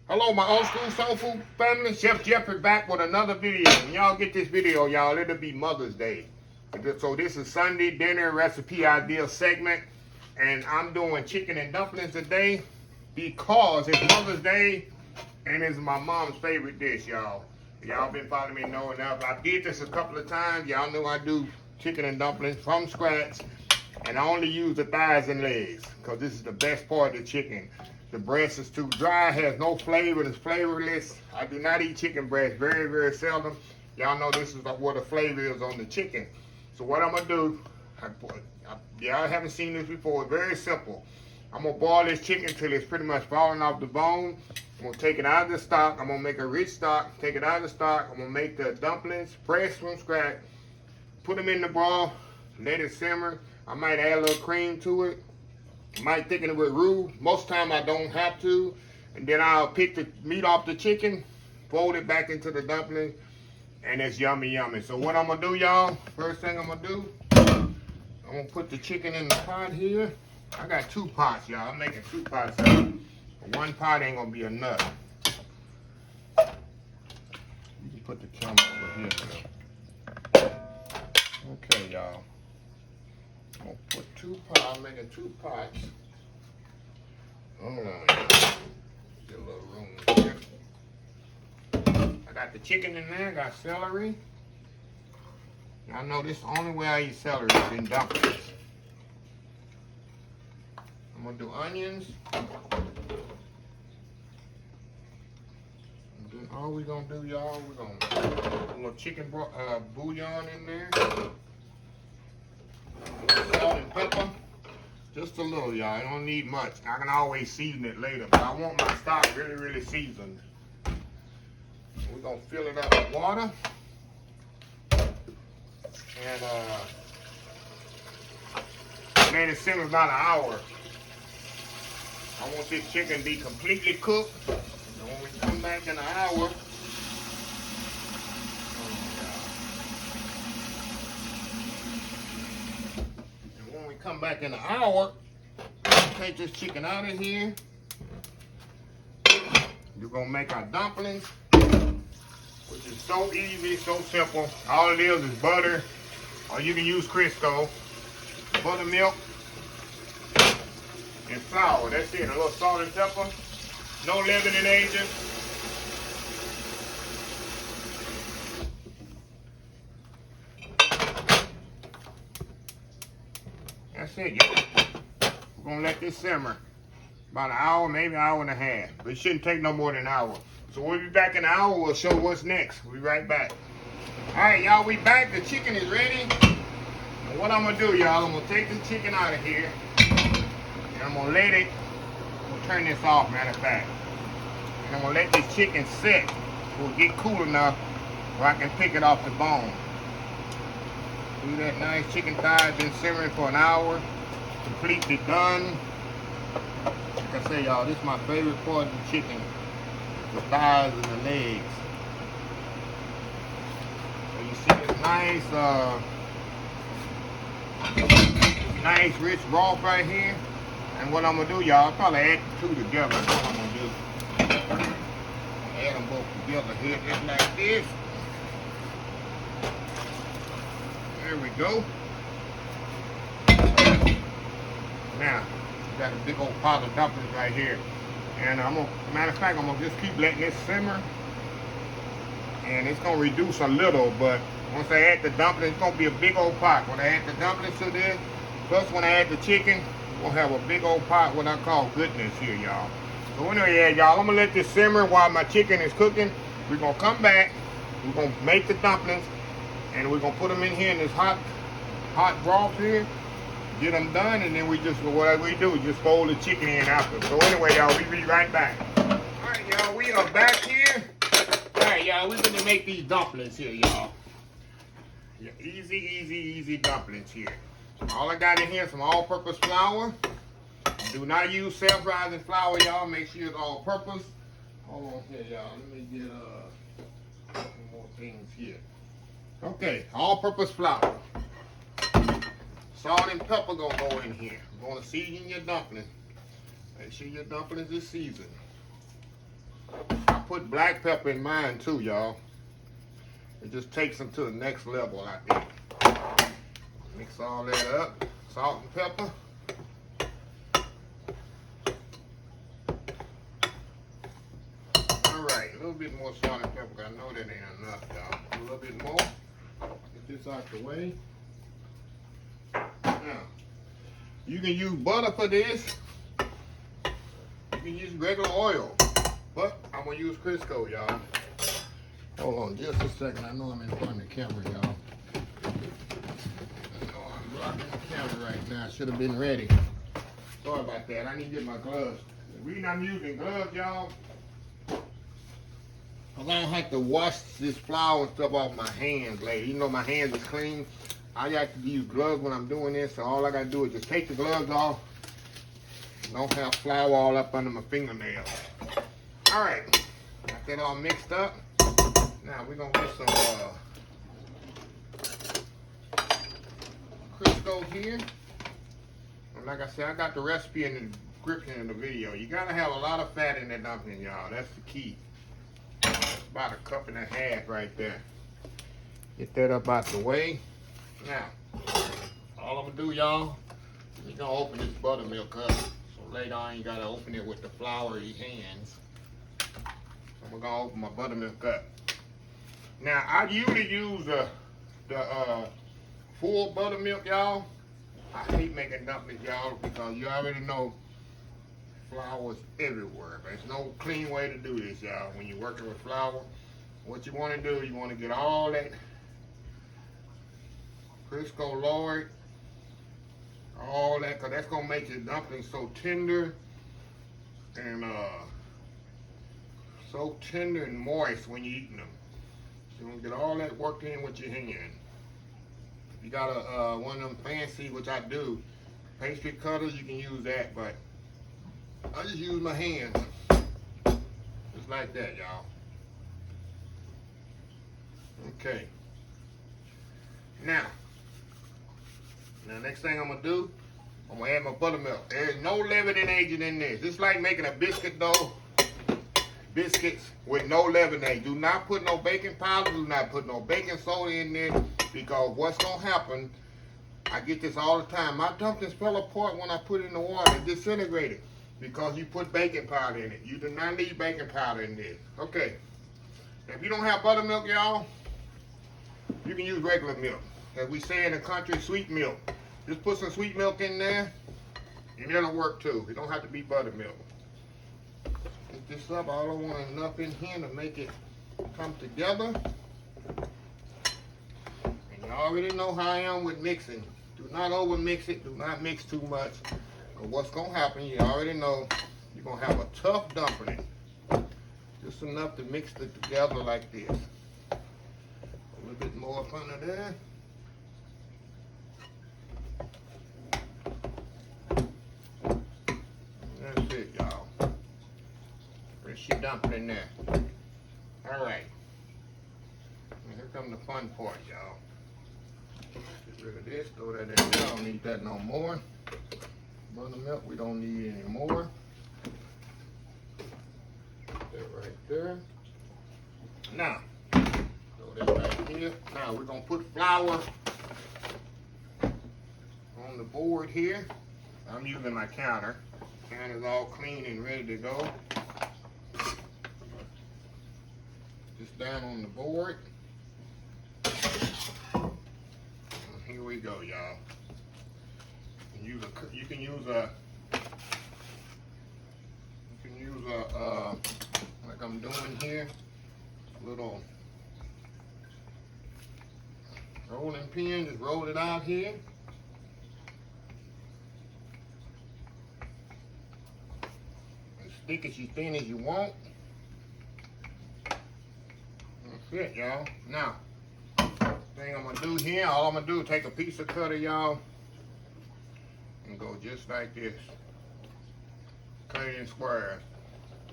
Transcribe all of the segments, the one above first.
Hello, my old school soul food family. Chef Jeffrey back with another video. When y'all get this video, y'all, it'll be Mother's Day. So this is Sunday dinner recipe idea segment. And I'm doing chicken and dumplings today because it's Mother's Day and it's my mom's favorite dish, y'all. Y'all been following me know enough. I did this a couple of times. Y'all know I do chicken and dumplings from scratch. And I only use the thighs and legs because this is the best part of the chicken. The breast is too dry, has no flavor, it's flavorless. I do not eat chicken breast, very, very seldom. Y'all know this is what the flavor is on the chicken. So what I'm gonna do, y'all haven't seen this before, it's very simple. I'm gonna boil this chicken till it's pretty much falling off the bone. I'm gonna take it out of the stock, I'm gonna make a rich stock, take it out of the stock, I'm gonna make the dumplings, fresh from scratch, put them in the broth, let it simmer. I might add a little cream to it. Might thicken it with roux. Most time I don't have to. And then I'll pick the meat off the chicken, fold it back into the dumpling, and it's yummy, yummy. So what I'm gonna do, y'all, first thing I'm gonna do, I'm gonna put the chicken in the pot here. I got 2 pots, y'all. I'm making 2 pots. One pot ain't gonna be enough. You can put the camera over here. Okay, y'all. I'm gonna put 2 pots, I'm making 2 pots. Hold on, get a little room here. I got the chicken in there, got celery. Y'all know this is the only way I eat celery is in dumplings. I'm gonna do onions. All we're gonna do, y'all, we're gonna put a little chicken bouillon in there. Salt and pepper, just a little, y'all. I don't need much. I can always season it later, but I want my stock really, really seasoned. We're gonna fill it up with water, and let it simmer about an hour. I want this chicken to be completely cooked. And when we come back in an hour, come back in an hour, take this chicken out of here. You're gonna make our dumplings, which is so easy, so simple. All it is butter, or you can use Crisco, buttermilk, and flour. That's it. A little salt and pepper, no leavening agent. That's it, y'all. We're gonna let this simmer about an hour, maybe an hour and a half. But it shouldn't take no more than an hour. So we'll be back in an hour. We'll show what's next. We'll be right back. All right, y'all, we back. The chicken is ready. And what I'm gonna do, y'all, I'm gonna take the chicken out of here. And I'm gonna let it, I'm gonna turn this off, matter of fact. And I'm gonna let this chicken sit. So it'll get cool enough where I can pick it off the bone. Do that nice chicken thigh, been simmering for an hour, completely done. Like I say, y'all, this is my favorite part of the chicken, the thighs and the legs. So you see this nice rich broth right here. And what I'm gonna do, y'all, I'll probably add the 2 together. That's what I'm gonna do. Add them both together here, just like this. There we go. Now, we got a big old pot of dumplings right here. And matter of fact, I'm gonna just keep letting this simmer. And it's gonna reduce a little, but once I add the dumplings, it's gonna be a big old pot. When I add the dumplings to this, plus when I add the chicken, we're gonna have a big old pot, what I call goodness here, y'all. So anyway, y'all, I'm gonna let this simmer while my chicken is cooking. We're gonna come back, we're gonna make the dumplings, and we're gonna put them in here in this hot broth here, get them done, and then what we do is just fold the chicken in after. So anyway, y'all, we'll be right back. All right, y'all, we are back here. All right, y'all, we're gonna make these dumplings here, y'all. Yeah, easy dumplings here. All I got in here is some all-purpose flour. Do not use self-rising flour, y'all. Make sure it's all-purpose. Hold on here, y'all. Let me get some more things here. Okay, all-purpose flour. Salt and pepper gonna go in here. You're gonna season your dumpling. Make sure your dumplings is seasoned. I put black pepper in mine too, y'all. It just takes them to the next level, I think. Mix all that up. Salt and pepper. Alright, a little bit more salt and pepper. I know that ain't enough, y'all. A little bit more. Get this out the way. Now, you can use butter for this. You can use regular oil. But I'm going to use Crisco, y'all. Hold on just a second. I know I'm in front of the camera, y'all. I know I'm blocking the camera right now. I should have been ready. Sorry about that. I need to get my gloves. The reason I'm using gloves, y'all, because I don't have to wash this flour and stuff off my hands later. Even though my hands are clean, I got to use gloves when I'm doing this. So all I got to do is just take the gloves off. Don't have flour all up under my fingernails. All right. Got that all mixed up. Now we're going to get some Crisco here. And like I said, I got the recipe in the description of the video. You got to have a lot of fat in that dumpling, y'all. That's the key. About a cup and a half right there. Get that up out the way. Now, all I'm going to do, y'all, you're going to open this buttermilk up. So later on, you got to open it with the floury hands. So I'm going to open my buttermilk up. Now, I usually use the full buttermilk, y'all. I hate making dumplings, y'all, because you already know flour's everywhere. There's no clean way to do this, y'all. When you're working with flour, what you want to do, you want to get all that Crisco lowered, all that, because that's going to make your dumplings so tender and moist when you're eating them. You're going to get all that worked in with your hand. If you got a one of them fancy, which I do, pastry cutters, you can use that, but I just use my hands. Just like that, y'all. Okay. Now, next thing I'm going to do, I'm going to add my buttermilk. There's no leavening agent in this. It's like making a biscuit dough. Biscuits with no leavening. Do not put no baking powder. Do not put no baking soda in there, because what's going to happen, I get this all the time. My dumplings fell apart when I put it in the water. It disintegrated because you put baking powder in it. You do not need baking powder in this. Okay. If you don't have buttermilk, y'all, you can use regular milk. As we say in the country, sweet milk. Just put some sweet milk in there, and it'll work too. It don't have to be buttermilk. Get this up. I don't want enough in here to make it come together. And you already know how I am with mixing. Do not over mix it. Do not mix too much. But what's going to happen, you already know, you're going to have a tough dumpling. Just enough to mix it together like this. A little bit more up under there. That's it, y'all. Press your dumpling there. All right. And here comes the fun part, y'all. Get rid of this. Throw that in there. I don't need that no more. Buttermilk, we don't need any more. Put that right there. Now, throw this right here. Now we're gonna put flour on the board here. I'm using my counter. Counter's all clean and ready to go. Just down on the board. And here we go, y'all. You can use a like I'm doing here, little rolling pin. Just roll it out here. As thick as thin as you want. That's it, y'all. Now, thing I'm gonna do here, all I'm gonna do is take a piece of cutter, y'all, and go just like this. Cut it in squares.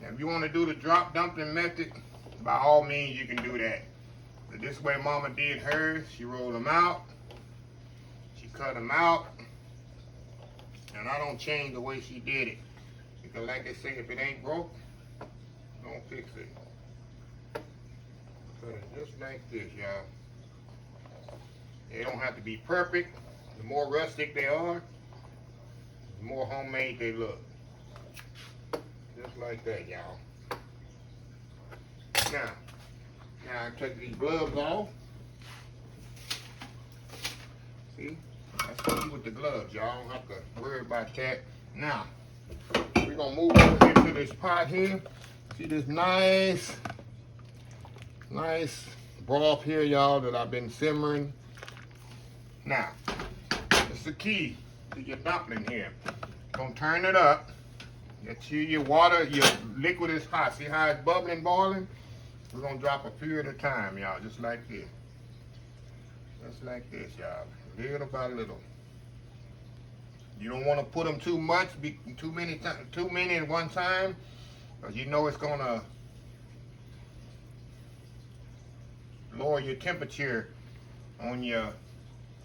Now, if you want to do the drop dumpling method, by all means you can do that. But this way Mama did hers. She rolled them out. She cut them out. And I don't change the way she did it. Because like they say, if it ain't broke, don't gonna fix it. Cut it just like this, y'all. They don't have to be perfect. The more rustic they are, the more homemade they look. Just like that, y'all. Now I take these gloves off. See? That's key with the gloves, y'all. Don't have to worry about that. Now, we're gonna move over into this pot here. See this nice broth here, y'all, that I've been simmering. Now, it's the key to your dumpling here. Gonna turn it up. Until your water, your liquid is hot. See how it's bubbling, boiling? We're gonna drop a few at a time, y'all, just like this. Just like this, y'all. Little by little. You don't want to put them too much, too many at one time, because you know it's gonna lower your temperature on your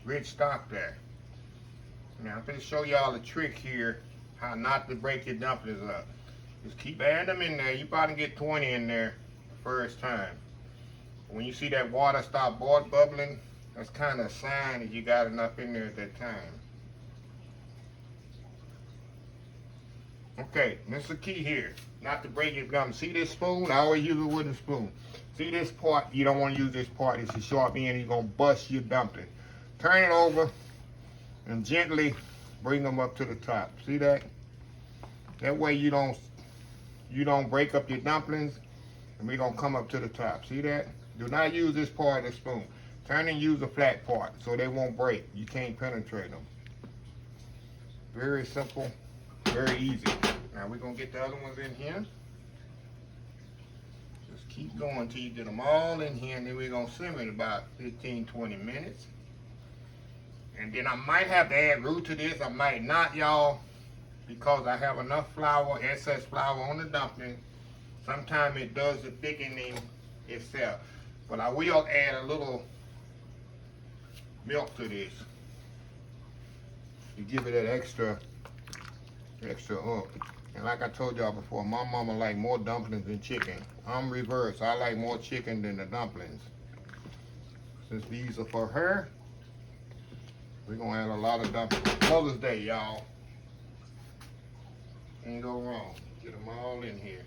rich stock there. Now I'm gonna show y'all a trick here, how not to break your dumplings up. Just keep adding them in there. You probably get 20 in there the first time. When you see that water start bubbling, that's kind of a sign that you got enough in there at that time. Okay, this is the key here, not to break your gum. See this spoon? I always use a wooden spoon. See this part? You don't want to use this part. It's a sharp end. You're going to bust your dumpling. Turn it over and gently bring them up to the top. See that? That way you don't break up your dumplings, and we're going to come up to the top. See that? Do not use this part of the spoon. Turn and use the flat part so they won't break. You can't penetrate them. Very simple, very easy. Now we're going to get the other ones in here. Just keep going until you get them all in here, and then we're going to simmer it about 15-20 minutes. And then I might have to add roux to this. I might not, y'all, because I have enough flour, excess flour on the dumpling. Sometimes it does the thickening itself. But I will add a little milk to this to give it that extra oomph. And like I told y'all before, my mama like more dumplings than chicken. I'm reverse. I like more chicken than the dumplings. Since these are for her, we're gonna add a lot of dumplings. Mother's Day, y'all. Ain't go wrong. Get them all in here.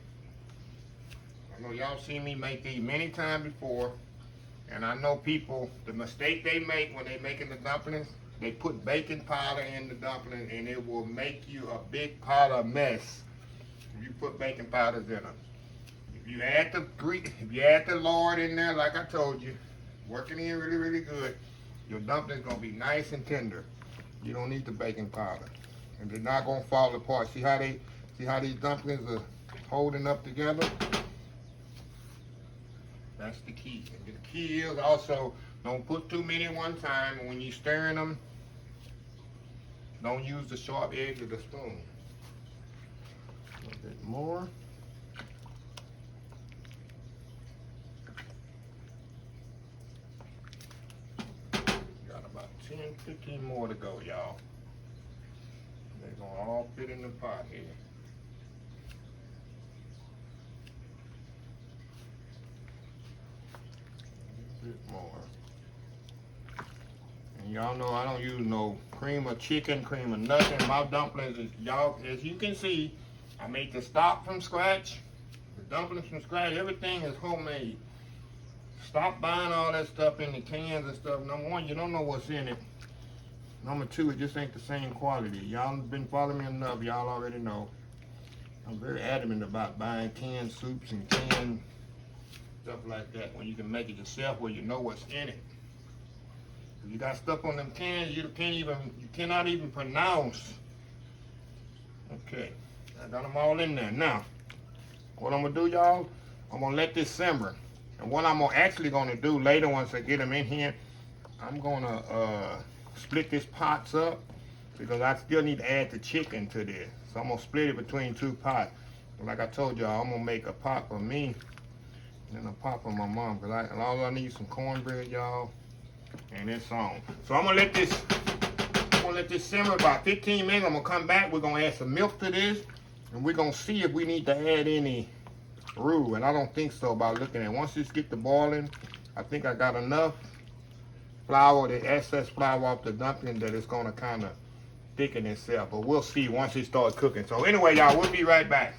I know y'all seen me make these many times before, and I know people, the mistake they make when they making the dumplings, they put baking powder in the dumpling, and it will make you a big pot of mess if you put baking powders in them. If you add the lard in there, like I told you, working in really, really good, your dumpling's gonna be nice and tender. You don't need the baking powder, and they're not gonna fall apart. See how these dumplings are holding up together? That's the key. And the key is also, don't put too many at one time, and when you're stirring them, don't use the sharp edge of the spoon. A little bit more. Got about 10-15 more to go, y'all. They're gonna all fit in the pot here. Bit more. And y'all know I don't use no cream of chicken, cream of nothing. My dumplings is, y'all, as you can see, I made the stock from scratch, the dumplings from scratch. Everything is homemade. Stop buying all that stuff in the cans and stuff. Number one, you don't know what's in it. Number two, it just ain't the same quality. Y'all been following me enough, y'all already know. I'm very adamant about buying canned soups and canned stuff like that, when you can make it yourself, where you know what's in it. If you got stuff on them cans you cannot even pronounce. Okay, I got them all in there. Now, what I'm gonna do, y'all, I'm gonna let this simmer. And what I'm actually gonna do later, once I get them in here, I'm gonna split this pots up, because I still need to add the chicken to this. So I'm gonna split it between two pots. But like I told y'all, I'm gonna make a pot for me and a pot for my mom, because all I need is some cornbread, y'all, and it's on. So I'm gonna let this simmer about 15 minutes. I'm gonna come back. We're gonna add some milk to this, and we're gonna see if we need to add any roux, and I don't think so by looking at it. Once this get to boiling, I think I got enough flour, the excess flour off the dumpling, that it's gonna kind of thicken itself. But we'll see once it starts cooking. So anyway, y'all, we'll be right back.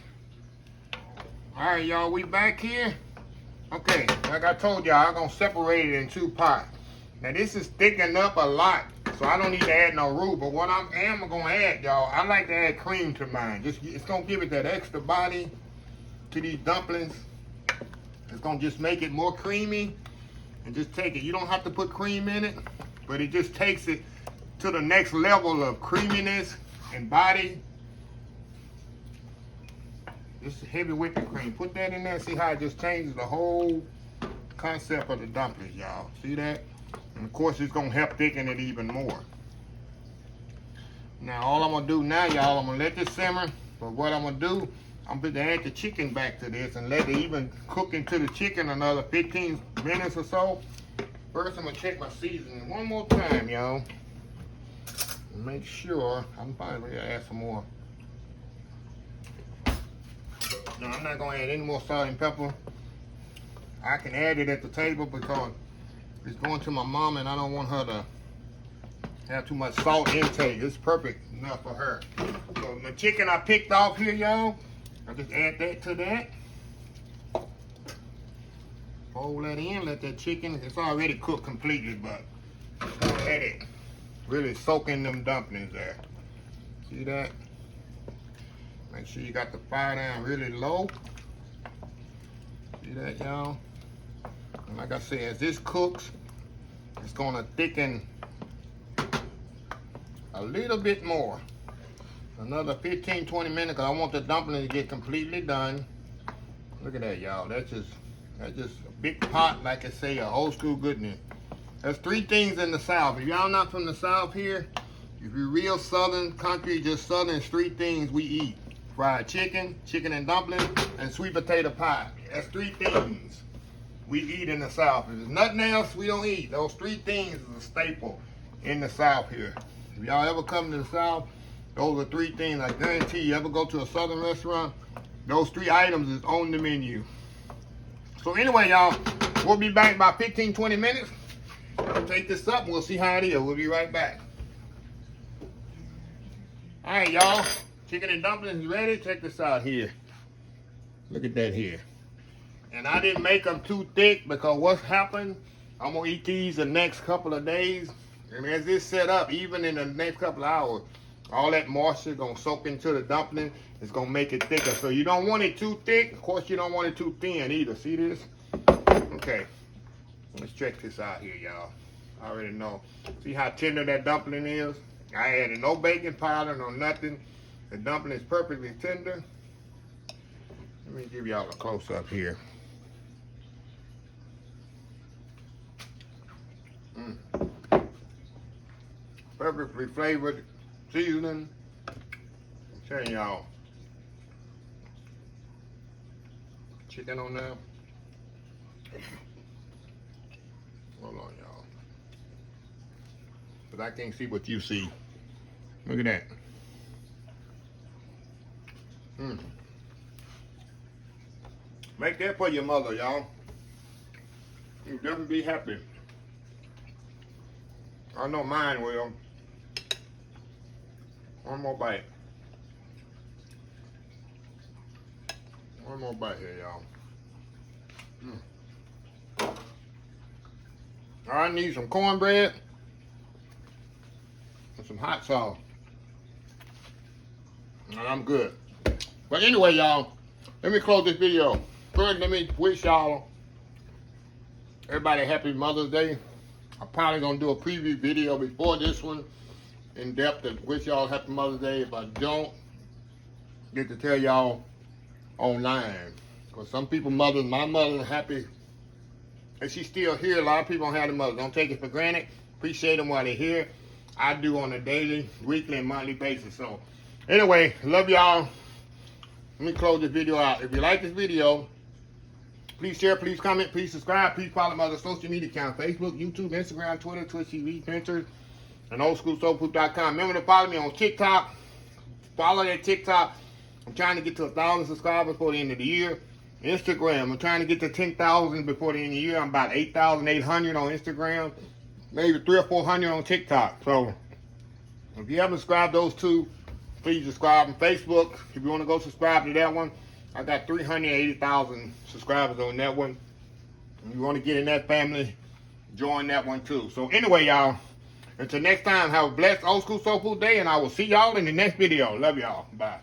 All right, y'all, we back here. Okay, like I told y'all, I'm gonna separate it in 2 pots. Now this is thickening up a lot, so I don't need to add no roux. But what I am gonna add, y'all, I like to add cream to mine. It's gonna give it that extra body to these dumplings. It's gonna just make it more creamy, and just take it. You don't have to put cream in it, but it just takes it to the next level of creaminess and body. This is heavy whipping cream. Put that in there. See how it just changes the whole concept of the dumplings, y'all. See that? And of course, it's gonna help thicken it even more. Now, all I'm gonna do now, y'all, I'm gonna let this simmer. But what I'm gonna do, I'm gonna add the chicken back to this and let it even cook into the chicken another 15 minutes or so. First, I'm gonna check my seasoning one more time, y'all. Make sure. I'm probably gonna add some more. No, I'm not gonna add any more salt and pepper. I can add it at the table because it's going to my mom and I don't want her to have too much salt intake. It's perfect enough for her. So the chicken I picked off here, y'all, I just add that to that. Fold that in, let that chicken, it's already cooked completely, but let it really soak in them dumplings there. See that? Make sure you got the fire down really low. See that, y'all? And like I said, as this cooks, it's gonna thicken a little bit more. Another 15-20 minutes, because I want the dumpling to get completely done. Look at that, y'all. That's just a big pot, like I say, a old school goodness. There's 3 things in the South. If y'all not from the South here, if you're real Southern country, just Southern, 3 things we eat. Fried chicken, chicken and dumplings, and sweet potato pie. That's 3 things we eat in the South. If there's nothing else, we don't eat. Those 3 things is a staple in the South here. If y'all ever come to the South, those are 3 things. I guarantee you, ever go to a Southern restaurant, those 3 items is on the menu. So anyway, y'all, we'll be back in about 15-20 minutes. I'll take this up and we'll see how it is. We'll be right back. All right, y'all. Chicken and dumplings ready. Check this out here. Look at that here. And I didn't make them too thick because what's happened, I'm going to eat these the next couple of days. And as this set up, even in the next couple of hours, all that moisture going to soak into the dumpling. It's going to make it thicker. So you don't want it too thick. Of course, you don't want it too thin either. See this? Okay. Let's check this out here, y'all. I already know. See how tender that dumpling is? I added no baking powder, no nothing. The dumpling is perfectly tender. Let me give y'all a close-up here. Perfectly flavored seasoning. I'm telling y'all. Chicken on there. Hold on, y'all. But I can't see what you see. Look at that. Make that for your mother, y'all. You'll definitely be happy. I know mine will. One more bite. One more bite here, y'all. I need some cornbread and some hot sauce. And I'm good. But anyway, y'all, let me close this video. First, let me wish y'all, everybody, happy Mother's Day. I'm probably going to do a preview video before this one in depth to wish y'all happy Mother's Day. If I don't, get to tell y'all online. Because some people, my mother, happy. And she's still here. A lot of people don't have the mother. Don't take it for granted. Appreciate them while they're here. I do on a daily, weekly, and monthly basis. So, anyway, love y'all. Let me close this video out. If you like this video, please share, please comment, please subscribe. Please follow my other social media accounts: Facebook, YouTube, Instagram, Twitter, Twitch TV, Pinterest, and oldschoolsoulfood.com. Remember to follow me on TikTok. Follow that TikTok. I'm trying to get to 1,000 subscribers before the end of the year. Instagram. I'm trying to get to 10,000 before the end of the year. I'm about 8,800 on Instagram. Maybe 300 or 400 on TikTok. So if you haven't subscribed those two, please subscribe on Facebook. If you want to go subscribe to that one, I got 380,000 subscribers on that one. If you want to get in that family, join that one too. So anyway, y'all, until next time, have a blessed old school soul food day, and I will see y'all in the next video. Love y'all. Bye.